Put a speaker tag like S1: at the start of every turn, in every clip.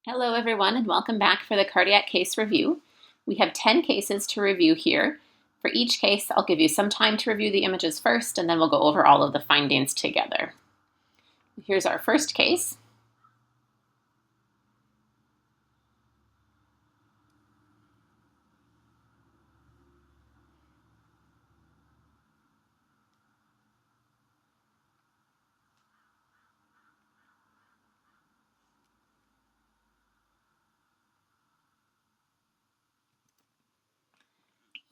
S1: Hello everyone and welcome back for the cardiac case review. We have 10 cases to review here. For each case, I'll give you some time to review the images first and then we'll go over all of the findings together. Here's our first case.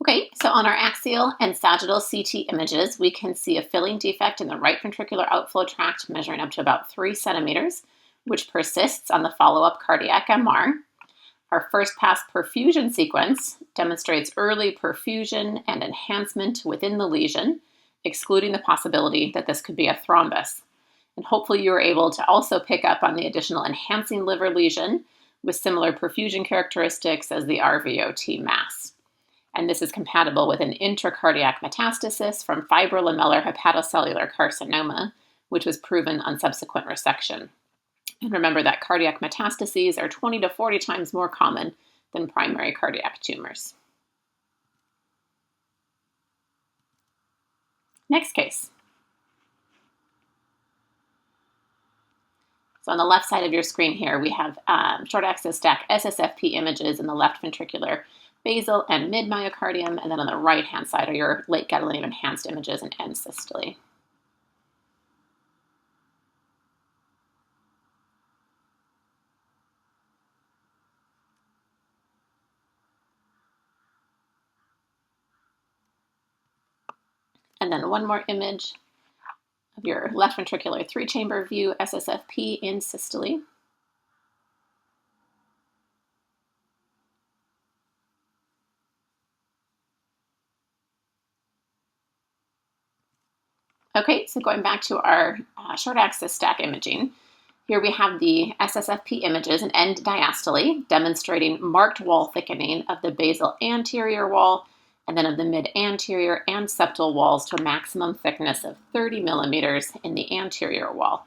S1: Okay, so on our axial and sagittal CT images, we can see a filling defect in the right ventricular outflow tract measuring up to about 3 centimeters, which persists on the follow-up cardiac MR. Our first pass perfusion sequence demonstrates early perfusion and enhancement within the lesion, excluding the possibility that this could be a thrombus. And hopefully you were able to also pick up on the additional enhancing liver lesion with similar perfusion characteristics as the RVOT mass. And this is compatible with an intracardiac metastasis from fibrolamellar hepatocellular carcinoma, which was proven on subsequent resection. And remember that cardiac metastases are 20 to 40 times more common than primary cardiac tumors. Next case. So on the left side of your screen here, we have short axis stack SSFP images in the left ventricular basal and mid myocardium, and then on the right-hand side are your late gadolinium enhanced images and end systole. And then one more image of your left ventricular 3-chamber view SSFP in systole. Okay, so going back to our short axis stack imaging, here we have the SSFP images in end diastole demonstrating marked wall thickening of the basal anterior wall and then of the mid-anterior and septal walls to a maximum thickness of 30 millimeters in the anterior wall.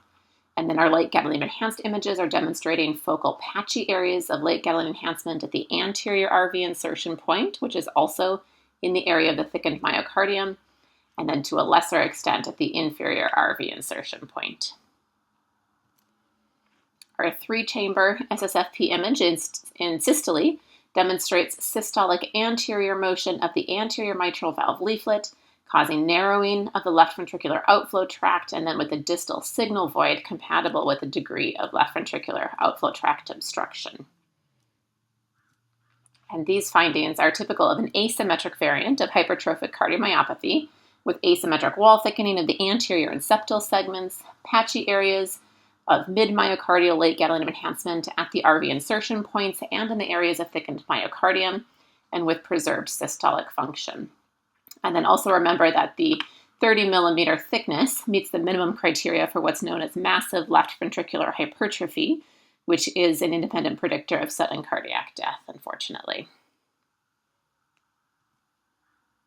S1: And then our late gadolinium enhanced images are demonstrating focal patchy areas of late gadolinium enhancement at the anterior RV insertion point, which is also in the area of the thickened myocardium, and then to a lesser extent at the inferior RV insertion point. Our 3-chamber SSFP image in systole demonstrates systolic anterior motion of the anterior mitral valve leaflet, causing narrowing of the left ventricular outflow tract, and then with a distal signal void compatible with a degree of left ventricular outflow tract obstruction. And these findings are typical of an asymmetric variant of hypertrophic cardiomyopathy, with asymmetric wall thickening of the anterior and septal segments, patchy areas of mid-myocardial late gadolinium enhancement at the RV insertion points and in the areas of thickened myocardium, and with preserved systolic function. And then also remember that the 30 millimeter thickness meets the minimum criteria for what's known as massive left ventricular hypertrophy, which is an independent predictor of sudden cardiac death, unfortunately.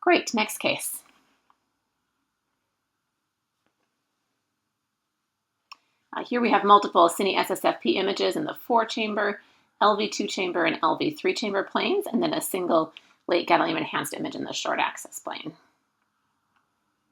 S1: Great, next case. Here we have multiple cine SSFP images in the 4-chamber, LV 2-chamber, and LV 3-chamber planes, and then a single late gadolinium enhanced image in the short axis plane.